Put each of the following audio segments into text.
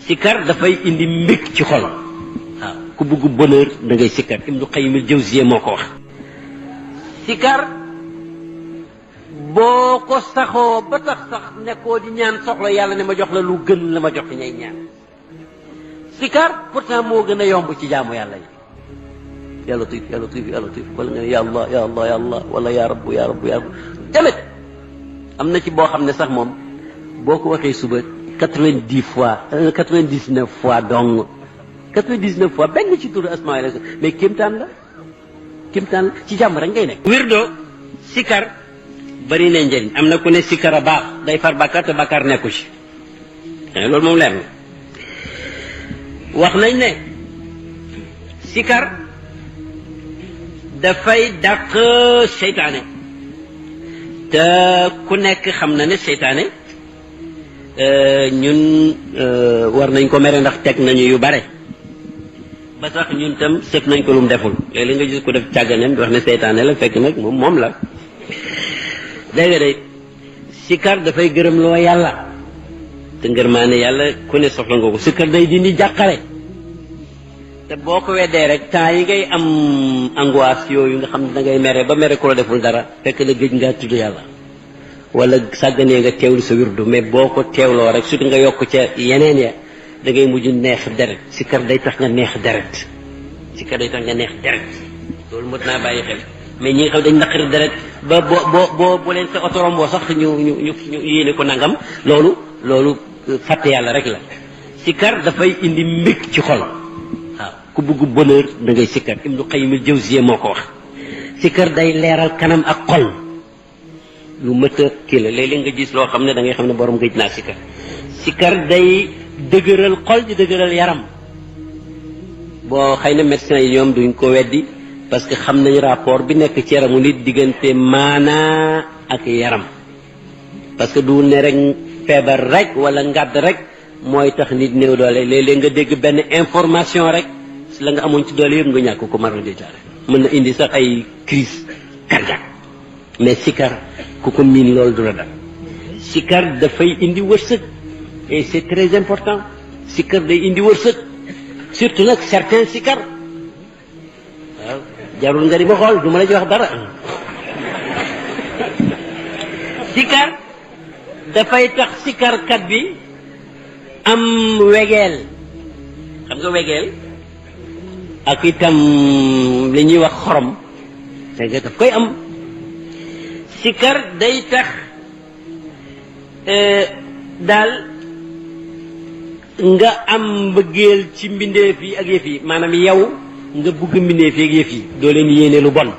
sikar dafay indi mbég ci xol waaw ku bëgg bonheur da ngay sikar. Ibnu Qayyim al-Jawziyya moo ko wax. sikar boo ko saxoo ba tax sax nekkoo di ñaan soxla yàlla ne ma jox la lu gën la ma jox ñay ñaan. sikar pourtant moo gën a yomb ci jaamu yàlla yi. ya latif ya latif ya latif wala nga ne ya allah ya allah ya allah wala ya rabbu ya rabbu ya rabbu tamit am na ci boo xam ne sax moom boo ko waxee suba 90 fois 99 fois donc 99 fois benn ci turu asmaa la mais kéemtaan la ci jàmm rek ngay nekk. wirdo sikar bari na njëriñ. am na ku ne sikar a baax day far bàkkaar te bàkkaar nekku ci loolu moom leer na. wax nañ ne sikar dafay dàq seytaane te ku nekk xam na ne seytaane ñun war nañ ko mere ndax teg nañu yu bare ba tax ñun tam sëf nañ ko lu mu deful léeg-léeg nga gis ko def càgganeem di wax ne seytaane la fekk nag moom la dégg nga de sikar dafay gërëm loo yàlla te ngërmaane yàlla ku ne soxla nga ko. sikar day dindi jàqare te boo ko weddee rek temps yi ngay am angoisse yooyu nga xam ne da ngay mere ba mere ku la deful dara fekk la géej ngaa tudd yàlla wala sàgganee nga teewlu sa wirdu mais boo ko teewloo rek surtout nga yokk ca yeneen ya da ngay mujj neex deret. sikar day tax nga neex deret sikar day tax nga neex deret loolu mën naa bàyyi xel. mais ñi nga xam dañ naqari deret ba boo leen sa oto romboo sax ñu yéene ko nangam loolu fàtte yàlla rek la. sikar dafay indi mbég ci xol waaw ku bëgg bonheur da ngay sikar. Ibnu Qayyim al-Jawziyya moo ko wax. sikar day leeral kanam ak xol lu mët a kii la léeg-léeg nga gis loo xam ne da ngay xam ne borom gëj naa sikar. sikar day dëgëral xol di dëgëral yaram boo xëy na médecins yi ñoom duñ ko weddi parce que xam nañ rapport bi nekk ci yaramu nit diggante maanaa ak yaram parce que du ne rek feebar rek wala ngàdd rek mooy tax nit néew doole léeg-léeg nga dégg benn information rek la nga amoon ci doole yëpp nga ñàkk ko mara détaillé mën na indi sax ay crise cardiaque mais sikar ku ko miin loolu du la dal. sikar dafay indi wërsëg et c'est très important. sikar day indi wërsëg surtout nag certains sikar waaw jarul nga di ma xool du ma la ci wax dara. sikar dafay tax sikarkat bi am wegeel xam nga wegeel ak itam li ñuy wax xorom dégg nga daf koy am. sikar day tax daal nga am mbëggeel ci mbindeef yi ak yëf yi maanaam yow nga bugg mbindeef yi ak yëf yi doo leen yéene lu bon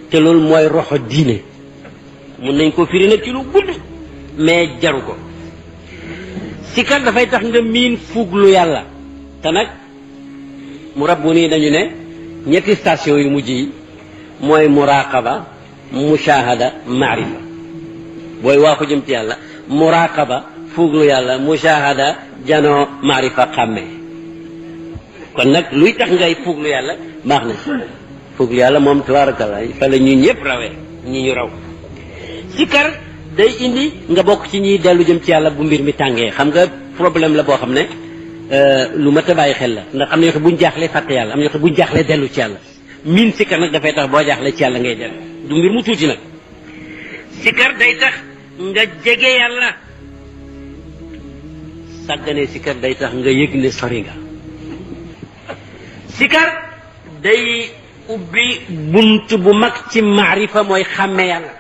te loolu mooy roxo diine mun nañ ko firi nag ci lu gudd mais jaru ko. sikar dafay tax nga miin fuglu yàlla te nag mu rabbu nii dañu ne ñetti station yu mujj yi mooy muraqaba mushahada maarifa booy waa ko jëm ci yàlla muraqaba fuglu yàlla mushahada janoo maarifa xàmmee kon nag luy tax ngay fuglu yàlla baax na fuglu yàlla moom tabarakallah fa la ñu ñëpp rawee ñi ñu raw. sikar day indi nga bokk ci ñiy dellu jëm ci yàlla bu mbir mi tàngee xam nga problème la boo xam ne lu mat a bàyyi xel la ndax am na yoo xam buñ jaaxlee fàtte yàlla am na yoo xam buñ jaaxlee dellu ci yàlla miin sikar nag dafay tax boo jaaxlee ci yàlla ngay dellu du mbir mu tuuti nag. sikar day tax nga jege yàlla sàgganee sikar day tax nga yëg ne sori nga. sikar day ubbi bunt bu mag ci maarifa mooy xàmme yàlla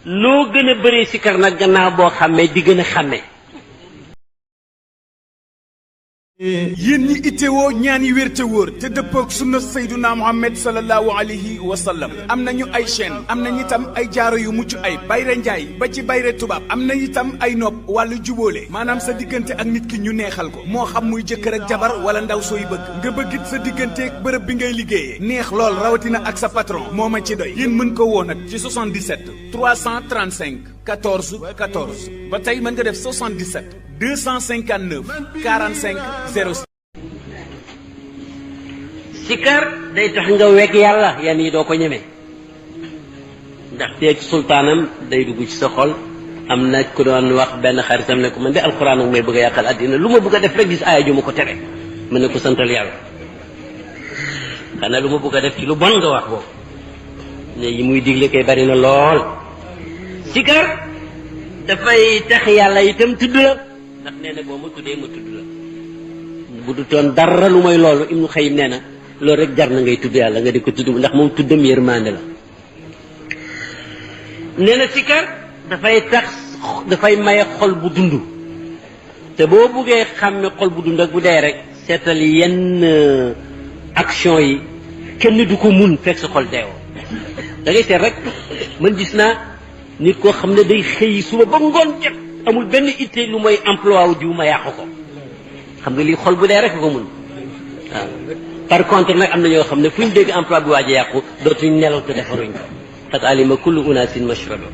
noo gën a bëree sikar nag gannaaw boo xàmmee di gën a xàmmee. yéen ñi itteewoo ñaan yi wér te wóor te dëppoog sunna sayduna muhammad sallallahu alayhi wa sallam am nañu ay chaîne am nañu itam ay jaaro yu mucc ay bayre njaay ba ci bayre tubaab am na itam ay nopp wàllu jubóole maanaam sa diggante ak nit ki ñu neexal ko moo xam muy jëkkër ak jabar wala ndaw sooy bëgg nga bëggit sa digganteeg bërëb bi ngay liggéeyee neex lool rawatina ak sa patron moo ma ci doy yéen mën ko woo nag ci 77 335 14 14 ba tey mën nga def 77 259 45 06. sikar day tax nga weg yàlla yan yi doo ko ñeme ndax teeg sultaanam day dugg ci sa xol am na ku doon wax benn xaritam ne ko man de alxuraan ak may bëgg a yàqal àddina lu ma bëgg a def rek gis aaya ju ma ko tere mën ne ko santal yàlla xanaa lu ma bëgg a def ci lu bon nga wax boobu ne yi muy digle kay bari na lool sikar dafay tax yàlla itam tudd la ndax nee na boo ma tuddee ma tudd la bu du toon dara lu mooy loolu Ibnu Xayyim nee na loolu rek jar na ngay tudd yàlla nga di ko tudd ndax moom tuddam yërmande la nee na sikar dafay maye xol bu dund te boo buggee xàmme xol bu dund ak bu dee rek seetal yenn action yi kenn du ko mun fekk sa xol deewoo da ngay seet rek man gis naa nit koo xam ne day xëy suba ba ngoon jot amul benn itte lu mooy emploi wu diw ma yàqu ko xam nga lii xol bu dee rek ko mun waaw par contre nag am na ñoo xam ne fu ñu dégg emploi bi waaj a yàqu dootuñ nelaw te defaruñ ko qad alima kullu unaasin mashraba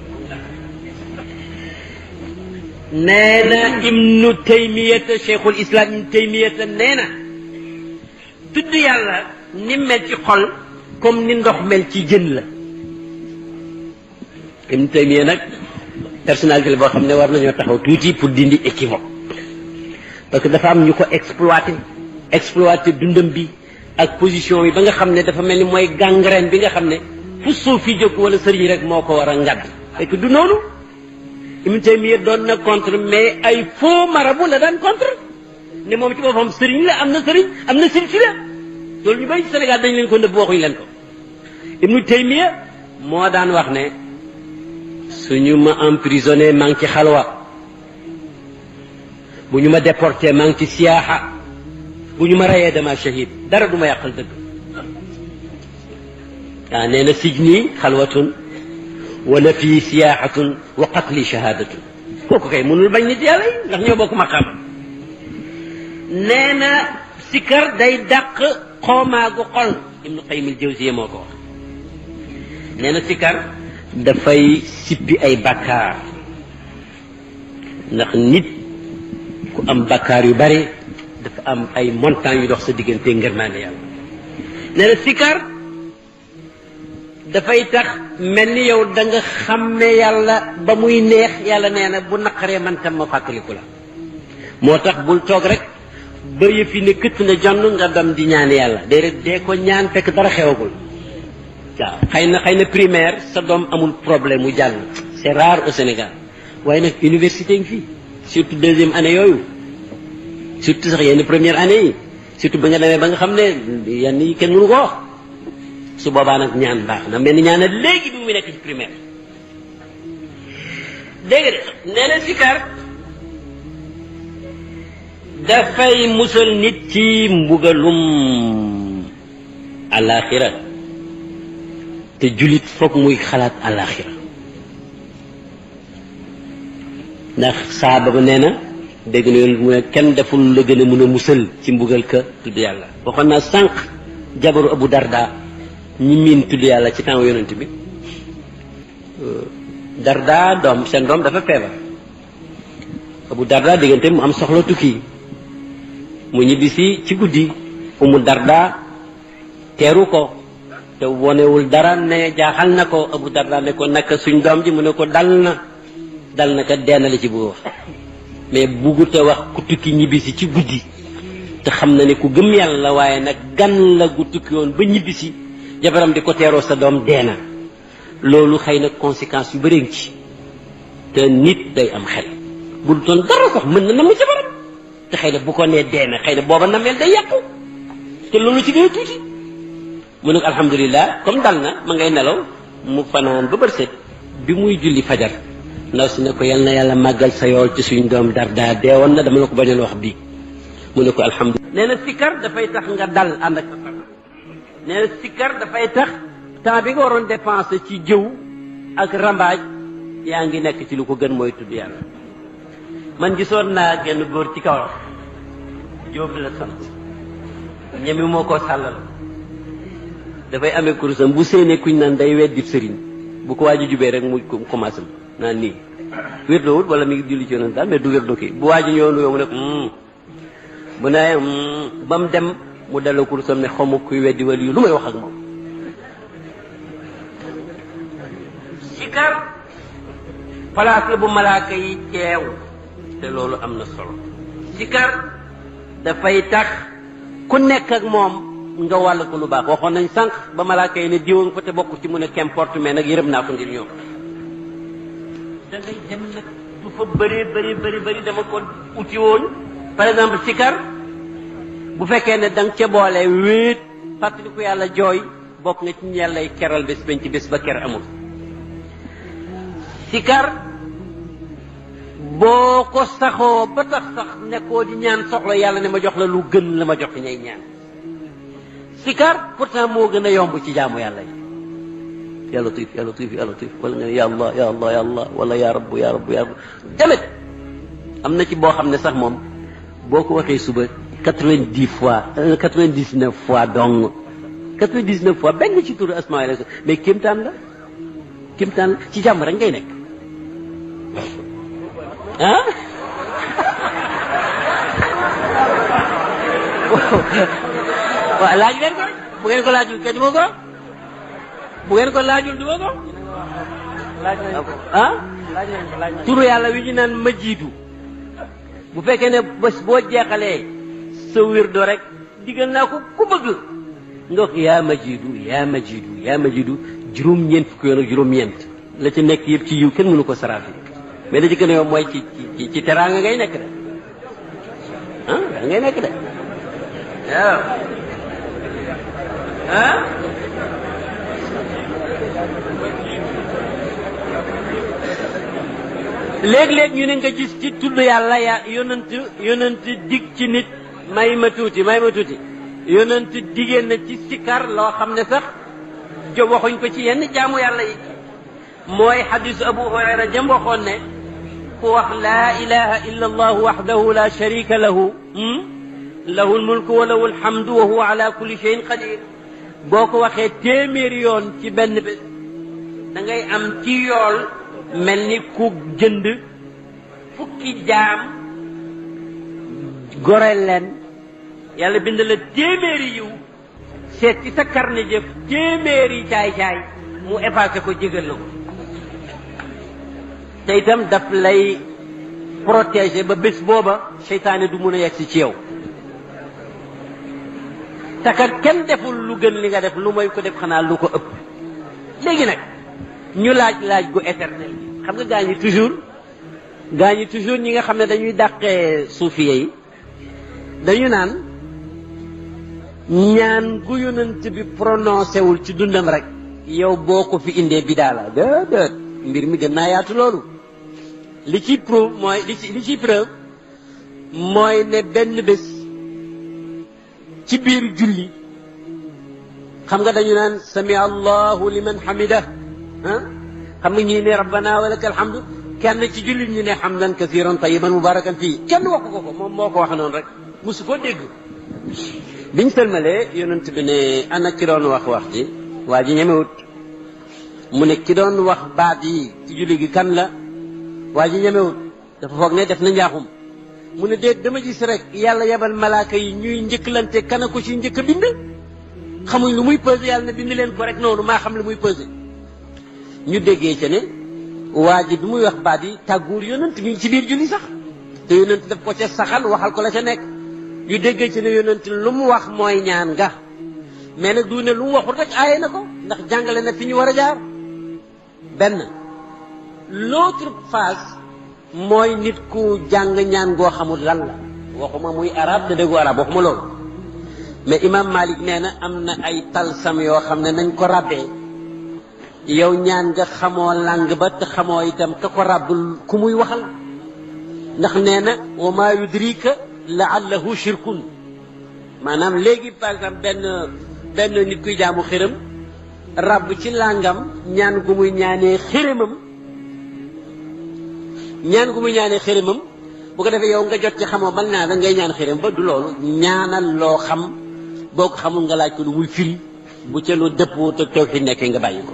nee na ibnu taymiyata cheikhul islam ibnu taymiyata nee na tudd yàlla ni mel ci xol comme ni ndox mel ci jën la ibnu taymiya nag personnalité la boo xam ne war nañoo taxaw tuuti pour dindi équivoque parce que dafa am ñu ko exploité dundam bi ak position yi ba nga xam ne dafa mel ni mooy gangrène bi nga xam ne fu suuf fi jóg wala sëriñ rek moo ko war a ngadd fekk du noonu Ibn Taymiyya doon na contre mais ay faux marabout la daan contre ne moom ci boppam sëriñ la am na sëriñ am na silsila loolu ñu bari ci Sénégal dañ leen ko nëbb waxuñu leen ko Ibn Taymiyya moo daan wax ne suñu ma emprisonné maa ngi ci xalwa bu ñu ma déporté maa ngi ci siyaaxa bu ñu ma rayee dama shahid dara du ma yàqal dëgg waaw nee na sijni xalwatun wa nafi siyaaxatun wa qatli shahadatun kooku kay mënul bañ nit yàlla yi ndax ñoo bokk maqaama nee na sikar day dàq xoomaagu xol Ibnu Qayyim al-Jawziyya moo ko wax nee na sikar dafay sippi ay bakkaar ndax nit ku am bakkaar yu bari dafa am ay montagnes yu dox sa diggante ngërmaande yàlla nee na sikar dafay tax mel ni yow da nga xàmme yàlla ba muy neex yàlla nee na bu naqaree man tam ma fàttaliku la moo tax bul toog rek ba yëfi ne këtt na jonn nga dem di ñaan yàlla déedéet dee ko ñaan fekk dara xewagul waaw xëy na primaire sa doom amul problème mu jàll c'est rare au Sénégal waaye nag université ngi fii surtout deuxième année yooyu surtout sax yenn première année yi surtout ba nga demee ba nga xam ne yenn yi kenn mënu ko wax su boobaa nag ñaan baax na mel ni ñaan na léegi bi mu nekk ci primaire dégg nga de nee na sikar dafay musal nit ci mbugalum alaxira te julit foog muy xalaat alaxira ndax saaba ba nee na dégg na yoon mu ne kenn deful la gën a mën a musal ci mbugal ka tudd yàlla waxoon naa sànq jabaru Abu Darda ñi miin tudd yàlla ci temps yonent bi Darda doom seen doom dafa feebar Abu Darda diggante mu am soxla tukki mu ñibbisi ci guddi Umu Darda teeru ko te wonewul dara ne jaaxal na ko Abu Darda ne ko naka suñ doom ji mu ne ko dal na ka deen la ci bu wax mais buggut a wax ku tukki ñibbisi ci guddi te xam na ne ku gëm yàlla waaye nag gan la gu tukki woon ba ñibbisi jabaram di ko teeroo sa doom deena loolu xëy na conséquence yu bëri ci te nit day am xel bu du toon dara sax mën na namm jabaram te xëy na bu ko nee deena xëy na booba nameel day yàqu te loolu ci gën a tuuti mu ne ko alhamdulilah comme dal na ma ngay nelaw mu fanaan ba bër set bi muy julli fajar ndaw si ne ko yal na yàlla màggal sa yool ci suñ doom Darda deewoon na dama la ko bañoon wax bii mu ne ko alhamdulilah nee na sikkar dafay tax nga dal ànd ak nee na sikkar dafay tax temps bi nga waroon dépensé ci jëw ak rambaaj yaa ngi nekk ci lu ko gën mooy tudd yàlla man gisoon naa genn góor ci kaw Jóob la sant ñemi moo ko sàllal dafay amee kurusam bu séenee kuñ naan day weddi sëriñ bu ko waaju jubee rek mu commencé naan nii wérdoo wut wala mi ngi julli ci yonent daal mais du wérdoo kii bu waaju ñëwoon yow mu ne bu ne ba mu dem mu delloo kurusam ne xawma kuy weddi wala yu lu may wax ak moom sikar place la bu malaaka yi teew te loolu am na solo sikar dafay tax ku nekk ak moom nga wàll ko lu baax waxoon nañ sànq ba malaaka yi ne diwoon fa te bokk ci mu ne qu'importe mais nag yërëm naa ko ngir ñoom da ngay dem nag du fa bëri dama ko uti woon par exemple sikar bu fekkee ne da nga ca boole wéet fàttaliku yàlla jooy bokk nga ci ñu yàllay keral bés bañ ci bés ba ker amul sikar boo ko saxoo ba tax sax nekkoo di ñaan soxla yàlla ne ma jox la lu gën la ma jox ñay ñaan sikar pourtant moo gën a yomb ci jaamu yàlla yi ya latif ya latif ya latif wala nga ne ya allah ya allah ya allah wala ya rabbu ya rabbu ya rabbu tamit am na ci boo xam ne sax moom boo ko waxee suba 90 fois 99 fois donc 99 fois benn ci turu asmaa yi mais kéemtaan la ci jàmm rek ngay nekk ah waaw laaj leen ko bu ngeen ko laajul kenn du ma ko bu ngeen ko laajul du ma ko ah turu yàlla wi ñu naan majiidu bu fekkee ne bés boo jeexalee sa wirdo rek digal naa ko ku bëgg nga wax yaa majiidu yaa majiidu yaa majiidu juróom-ñeent fukki yoon ak juróom-ñeent la ci nekk yëpp ci yiw kenn mënu ko saraafi mais da ci gën a yomb mooy ci teraanga ngay nekk de ah da ngay nekk de waaw ah léeg-léeg ñu ne nga gis ci tudd yàlla ya yonent dig ci nit may ma tuuti yonent diggéen na ci sikar loo xam ne sax jo waxuñ ko ci yenn jaamu yàlla yi mooy xadisu Abu Hurayra jëm waxoon ne ku wax laa ilaha illa allahu waxdahu la sharika lahu lahu lmulku wa lahu alhamdu wa huwa ala kulli shay'in qadir boo ko waxee téeméeri yoon ci benn bés da ngay am ci yool mel ni ku jënd fukki jaam goreel leen yàlla bind la téeméeri yiw seet ci sa carnet jëf téeméeri caay-caay mu effacé ko jégal la ko te itam daf lay protéger ba bés booba seytaane du mun a yegsi ci yow te kat kenn deful lu gën li nga def lu mooy ko def xanaa lu ko ëpp léegi nag ñu laaj gu éternel bi xam nga gaa ñi toujours ñi nga xam ne dañuy dàqee suufiye yi dañu naan ñaan gu yonent bi prononcé wul ci dundam rek yow boo ko fi indee bidaa la déedéet mbir mi gën naa yaatu loolu li ci preuve mooy ne benn bés ci biir julli xam nga dañu naan sami allahu liman hamida ah xam nga ñii ne rabbana wa lakal hamdu kenn ci jullit ñi ne hamdan kasiran tayyiban mubarakan fii kenn waxu ko moom moo ko wax noonu rek musu ko dégg biñ sëlmalee yonent bi ne ana ki doon wax ji waa ji ñemewut mu ne ki doon wax baat yi ci julli gi kan la waa ji ñemewut dafa foog ne def na njaaxum mu ne déet dama gis rek yàlla yebal malaaka yi ñuy njëkkalante kana ko ci njëkk a bind xamuñ lu muy pesé yàlla ne bind leen ko rek noonu maa xam lu muy pesé ñu déggee ca ne waa ji bi muy wax baat yi tàgguur yonent mi ngi ci biir julli sax te yonent daf ko ca saxal waxal ko la ca nekk ñu déggee ci ne yonent lu mu wax mooy ñaan nga mais nag du ne lu mu waxul rek aaye na ko ndax jàngale na fi ñu war a jaar benn l'autre phase mooy nit ku jàng ñaan goo xamul lan la waxuma muy arab te déggu arab waxuma loolu mais imam Malik nee na am na ay talsam yoo xam ne nañ ko rabbee yow ñaan nga xamoo lang ba te xamoo itam ka ko rabbul ku muy waxal ndax nee na wa maa yudrika laallahu shirkun maanaam léegi par exemple benn nit kuy jaamu xërëm rabb ci làngam ñaan gu muy ñaanee xërëmam bu ko defee yow nga jot ci xamoo ban naa da ngay ñaan xërëm ba du loolu ñaanal loo xam boo ko xamul nga laaj ko lu muy firi bu ca lu dëppoo te tawhid nekkee nga bàyyi ko